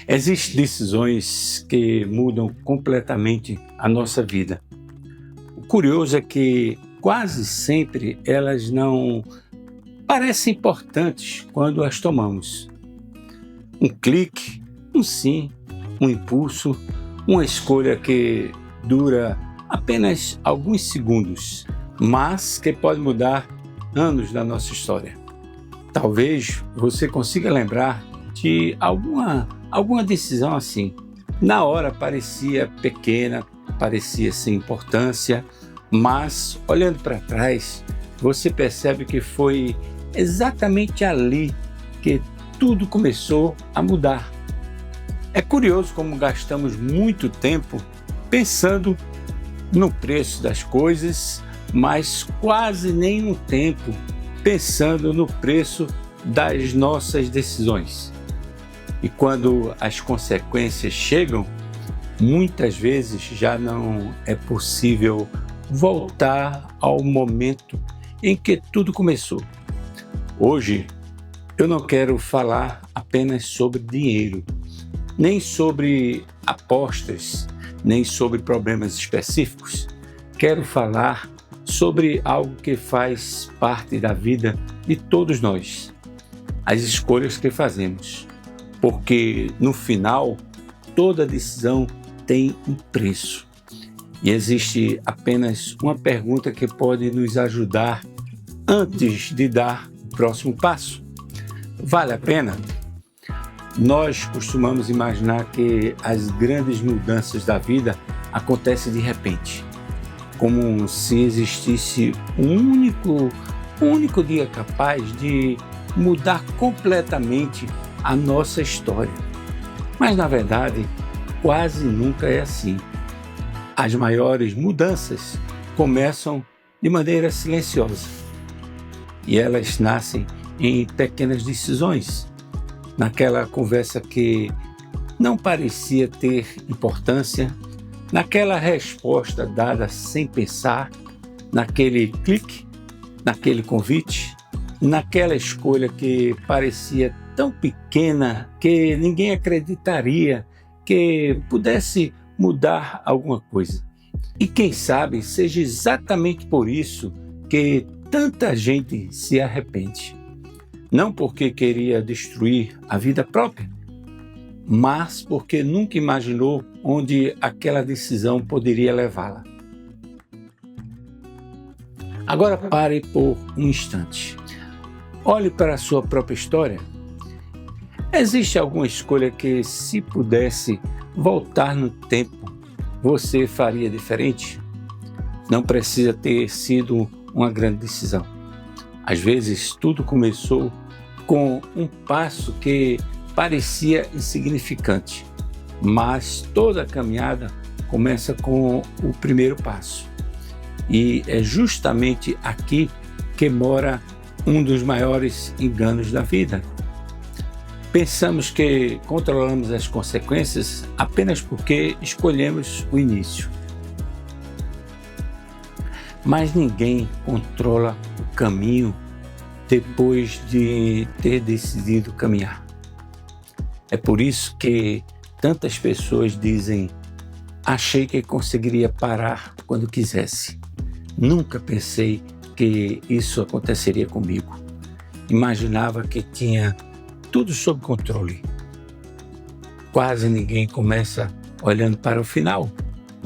Existem decisões que mudam completamente a nossa vida. O curioso é que quase sempre elas não parecem importantes quando as tomamos. Um clique, um sim, um impulso, uma escolha que dura apenas alguns segundos, mas que pode mudar anos da nossa história. Talvez você consiga lembrar de alguma decisão assim. Na hora parecia pequena, parecia sem importância, mas olhando para trás, você percebe que foi exatamente ali que tudo começou a mudar. É curioso como gastamos muito tempo pensando no preço das coisas, mas quase nenhum tempo pensando no preço das nossas decisões. E quando as consequências chegam, muitas vezes já não é possível voltar ao momento em que tudo começou. Hoje, eu não quero falar apenas sobre dinheiro, nem sobre apostas, nem sobre problemas específicos. Quero falar sobre algo que faz parte da vida de todos nós, as escolhas que fazemos. Porque, no final, toda decisão tem um preço. E existe apenas uma pergunta que pode nos ajudar antes de dar o próximo passo. Vale a pena? Nós costumamos imaginar que as grandes mudanças da vida acontecem de repente, como se existisse um único dia capaz de mudar completamente a nossa história. Mas, na verdade, quase nunca é assim. As maiores mudanças começam de maneira silenciosa e elas nascem em pequenas decisões, naquela conversa que não parecia ter importância, naquela resposta dada sem pensar, naquele clique, naquele convite, naquela escolha que parecia tão pequena que ninguém acreditaria que pudesse mudar alguma coisa. E quem sabe seja exatamente por isso que tanta gente se arrepende. Não porque queria destruir a vida própria, mas porque nunca imaginou onde aquela decisão poderia levá-la. Agora pare por um instante. Olhe para a sua própria história. Existe alguma escolha que, se pudesse voltar no tempo, você faria diferente? Não precisa ter sido uma grande decisão. Às vezes, tudo começou com um passo que parecia insignificante, mas toda a caminhada começa com o primeiro passo. E é justamente aqui que mora um dos maiores enganos da vida. Pensamos que controlamos as consequências apenas porque escolhemos o início. Mas ninguém controla o caminho depois de ter decidido caminhar. É por isso que tantas pessoas dizem: achei que conseguiria parar quando quisesse. Nunca pensei que isso aconteceria comigo. Imaginava que tinha tudo sob controle. Quase ninguém começa olhando para o final.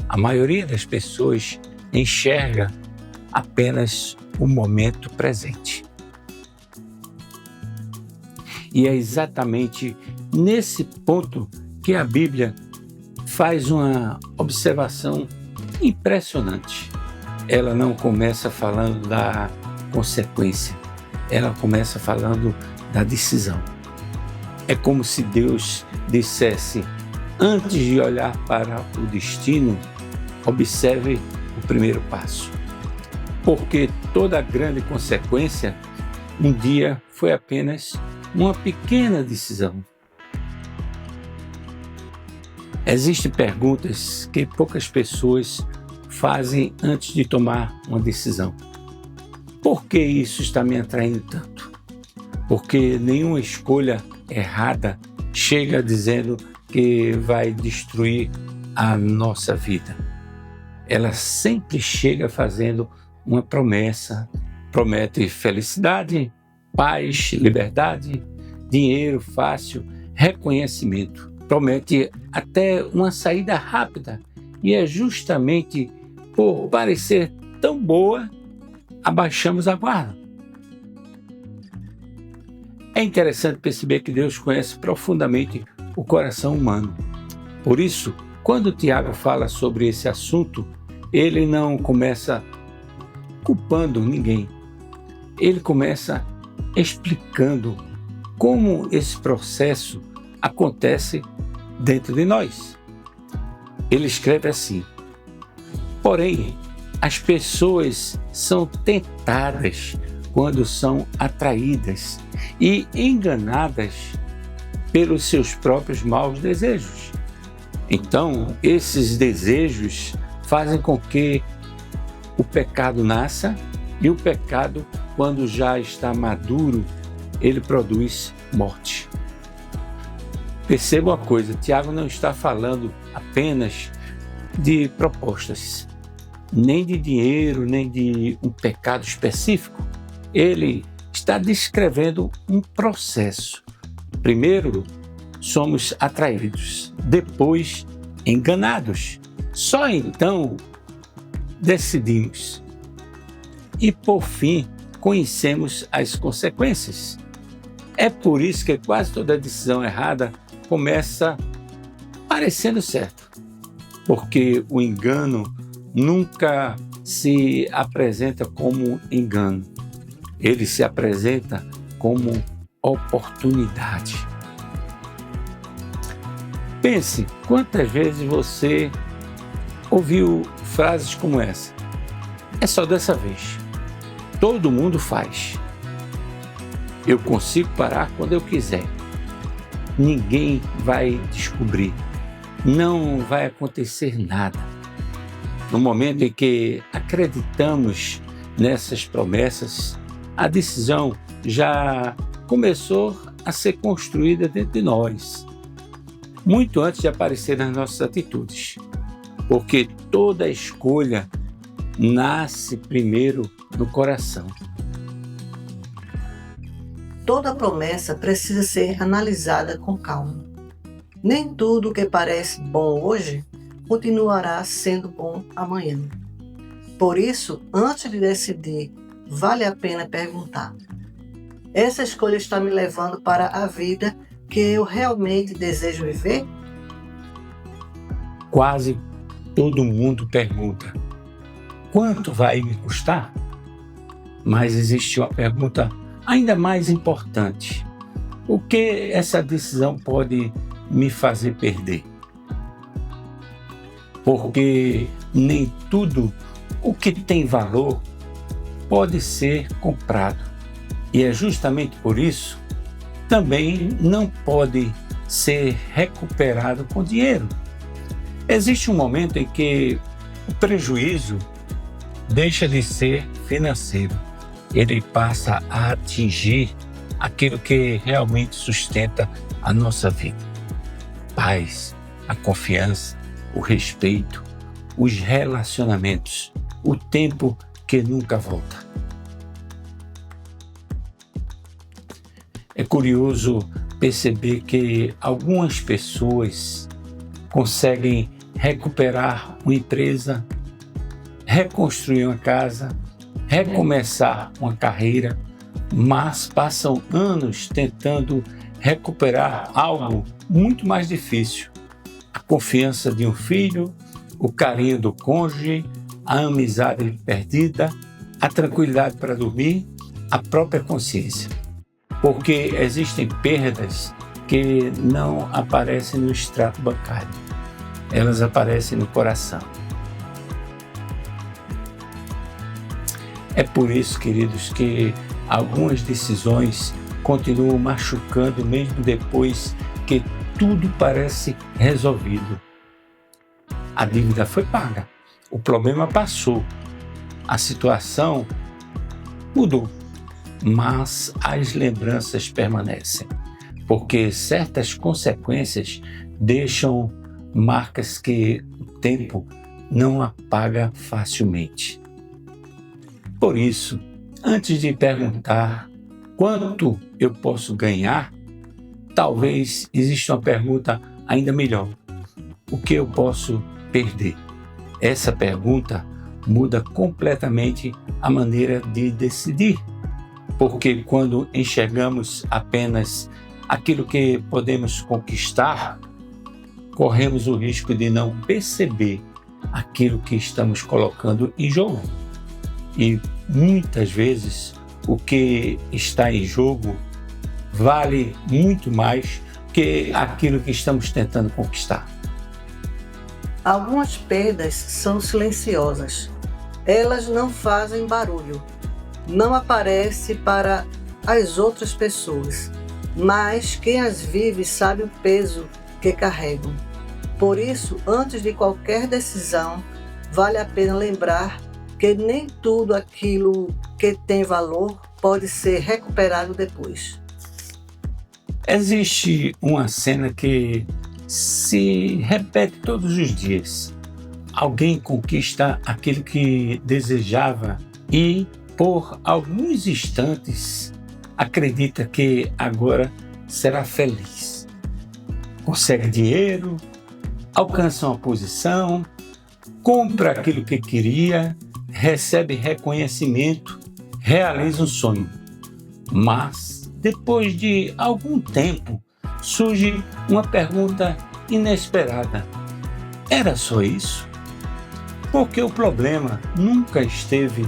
A maioria das pessoas enxerga apenas o momento presente. E é exatamente nesse ponto que a Bíblia faz uma observação impressionante. Ela não começa falando da consequência, ela começa falando da decisão. É como se Deus dissesse: antes de olhar para o destino, observe o primeiro passo. Porque toda grande consequência um dia foi apenas uma pequena decisão. Existem perguntas que poucas pessoas fazem antes de tomar uma decisão. Por que isso está me atraindo tanto? Porque nenhuma escolha errada chega dizendo que vai destruir a nossa vida. Ela sempre chega fazendo uma promessa. Promete felicidade, paz, liberdade, dinheiro fácil, reconhecimento. Promete até uma saída rápida. E é justamente por parecer tão boa, abaixamos a guarda. É interessante perceber que Deus conhece profundamente o coração humano. Por isso, quando Tiago fala sobre esse assunto, ele não começa culpando ninguém. Ele começa explicando como esse processo acontece dentro de nós. Ele escreve assim: porém, as pessoas são tentadas quando são atraídas e enganadas pelos seus próprios maus desejos. Então, esses desejos fazem com que o pecado nasça, e o pecado, quando já está maduro, ele produz morte. Perceba uma coisa, Tiago não está falando apenas de propostas, nem de dinheiro, nem de um pecado específico. Ele está descrevendo um processo. Primeiro, somos atraídos, depois enganados. Só então decidimos. E por fim, conhecemos as consequências. É por isso que quase toda decisão errada começa parecendo certo, porque o engano nunca se apresenta como engano, ele se apresenta como oportunidade. Pense quantas vezes você ouviu frases como essa: é só dessa vez, todo mundo faz, eu consigo parar quando eu quiser, ninguém vai descobrir, não vai acontecer nada. No momento em que acreditamos nessas promessas, a decisão já começou a ser construída dentro de nós, muito antes de aparecer nas nossas atitudes, porque toda escolha nasce primeiro no coração. Toda promessa precisa ser analisada com calma. Nem tudo que parece bom hoje continuará sendo bom amanhã. Por isso, antes de decidir, vale a pena perguntar: essa escolha está me levando para a vida que eu realmente desejo viver? Quase todo mundo pergunta: quanto vai me custar? Mas existe uma pergunta ainda mais importante: o que essa decisão pode me fazer perder? Porque nem tudo o que tem valor pode ser comprado. E é justamente por isso também não pode ser recuperado com dinheiro. Existe um momento em que o prejuízo deixa de ser financeiro. Ele passa a atingir aquilo que realmente sustenta a nossa vida: paz, a confiança, o respeito, os relacionamentos, o tempo que nunca volta. É curioso perceber que algumas pessoas conseguem recuperar uma empresa, reconstruir uma casa, recomeçar uma carreira, mas passam anos tentando recuperar algo muito mais difícil: a confiança de um filho, o carinho do cônjuge, a amizade perdida, a tranquilidade para dormir, a própria consciência. Porque existem perdas que não aparecem no extrato bancário, elas aparecem no coração. É por isso, queridos, que algumas decisões continuam machucando mesmo depois que tudo parece resolvido. A dívida foi paga, o problema passou, a situação mudou, mas as lembranças permanecem. porque certas consequências deixam marcas que o tempo não apaga facilmente. Por isso, antes de perguntar quanto eu posso ganhar, talvez exista uma pergunta ainda melhor: o que eu posso perder? Essa pergunta muda completamente a maneira de decidir, porque quando enxergamos apenas aquilo que podemos conquistar, corremos o risco de não perceber aquilo que estamos colocando em jogo. E muitas vezes o que está em jogo vale muito mais que aquilo que estamos tentando conquistar. Algumas perdas são silenciosas. Elas não fazem barulho, não aparecem para as outras pessoas, mas quem as vive sabe o peso que carregam. Por isso, antes de qualquer decisão, vale a pena lembrar que nem tudo aquilo que tem valor pode ser recuperado depois. Existe uma cena que se repete todos os dias. Alguém conquista aquilo que desejava e, por alguns instantes, acredita que agora será feliz. Consegue dinheiro, alcança uma posição, compra aquilo que queria, recebe reconhecimento, realiza um sonho. Mas, depois de algum tempo, surge uma pergunta inesperada: era só isso? Porque o problema nunca esteve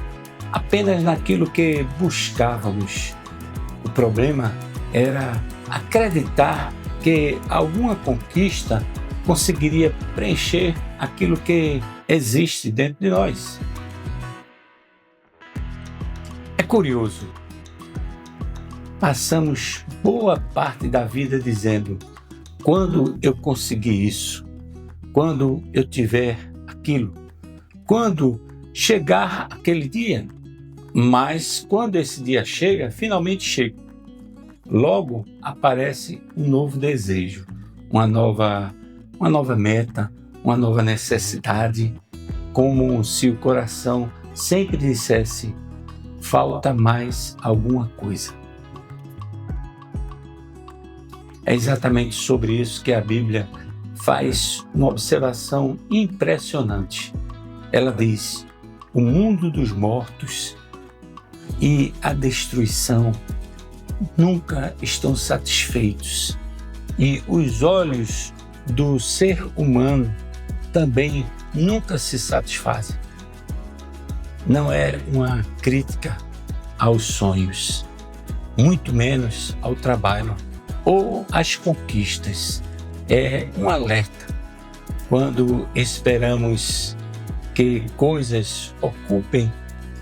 apenas naquilo que buscávamos. O problema era acreditar que alguma conquista conseguiria preencher aquilo que existe dentro de nós. É curioso. Passamos boa parte da vida dizendo: quando eu conseguir isso, quando eu tiver aquilo, quando chegar aquele dia. Mas quando esse dia chega, finalmente chega, logo aparece um novo desejo, uma nova meta, uma nova necessidade, como se o coração sempre dissesse: falta mais alguma coisa. É exatamente sobre isso que a Bíblia faz uma observação impressionante. Ela diz: o mundo dos mortos e a destruição nunca estão satisfeitos, e os olhos do ser humano também nunca se satisfazem. Não é uma crítica aos sonhos, muito menos ao trabalho ou às conquistas. É um alerta. Quando esperamos que coisas ocupem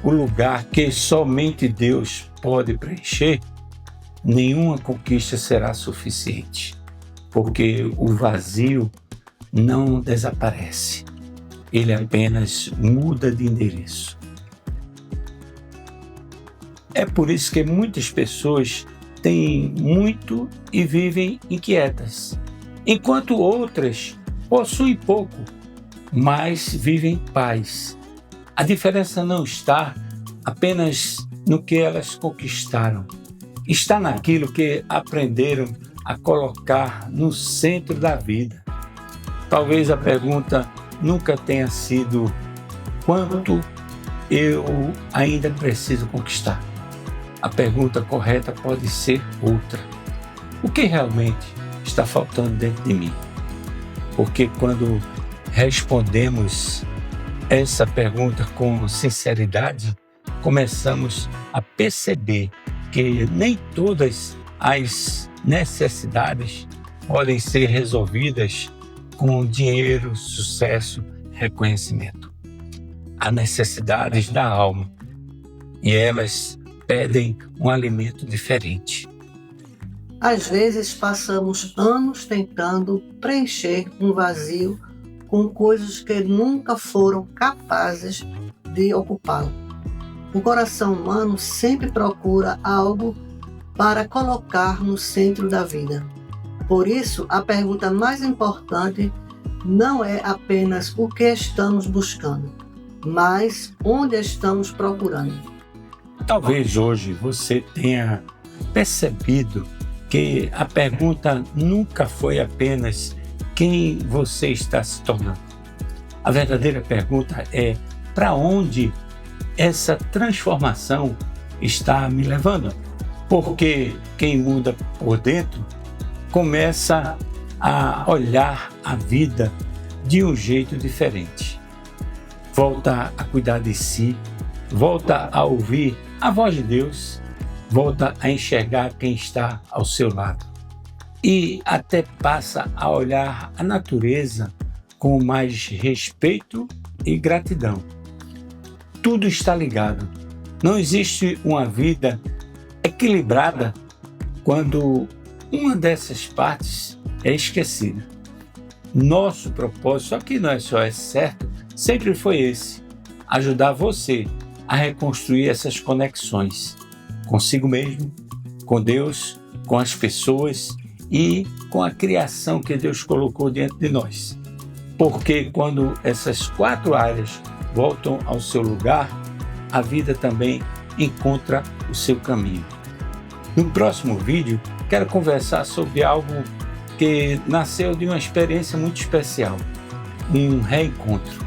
o lugar que somente Deus pode preencher, nenhuma conquista será suficiente, porque o vazio não desaparece, ele apenas muda de endereço. É por isso que muitas pessoas têm muito e vivem inquietas, enquanto outras possuem pouco, mas vivem em paz. A diferença não está apenas no que elas conquistaram, está naquilo que aprenderam a colocar no centro da vida. Talvez a pergunta nunca tenha sido: quanto eu ainda preciso conquistar? A pergunta correta pode ser outra: o que realmente está faltando dentro de mim? Porque quando respondemos essa pergunta com sinceridade, começamos a perceber que nem todas as necessidades podem ser resolvidas com dinheiro, sucesso, reconhecimento. Há necessidades da alma e elas pedem um alimento diferente. Às vezes passamos anos tentando preencher um vazio com coisas que nunca foram capazes de ocupá-lo. O coração humano sempre procura algo para colocar no centro da vida. Por isso, a pergunta mais importante não é apenas o que estamos buscando, mas onde estamos procurando. Talvez hoje você tenha percebido que a pergunta nunca foi apenas quem você está se tornando. A verdadeira pergunta é: para onde essa transformação está me levando? Porque quem muda por dentro começa a olhar a vida de um jeito diferente. Volta a cuidar de si, volta a ouvir a voz de Deus, volta a enxergar quem está ao seu lado e até passa a olhar a natureza com mais respeito e gratidão. Tudo está ligado. Não existe uma vida equilibrada quando uma dessas partes é esquecida. Nosso propósito aqui não é só certo, sempre foi esse: ajudar você a reconstruir essas conexões consigo mesmo, com Deus, com as pessoas e com a criação que Deus colocou dentro de nós. Porque quando essas 4 áreas voltam ao seu lugar, a vida também encontra o seu caminho. No próximo vídeo, quero conversar sobre algo que nasceu de uma experiência muito especial, um reencontro.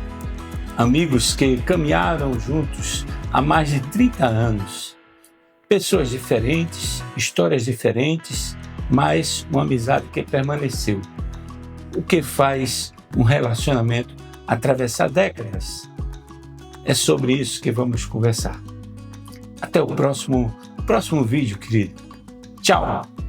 Amigos que caminharam juntos há mais de 30 anos. Pessoas diferentes, histórias diferentes, mas uma amizade que permaneceu. O que faz um relacionamento atravessar décadas? É sobre isso que vamos conversar. Até o próximo vídeo, querido. Tchau!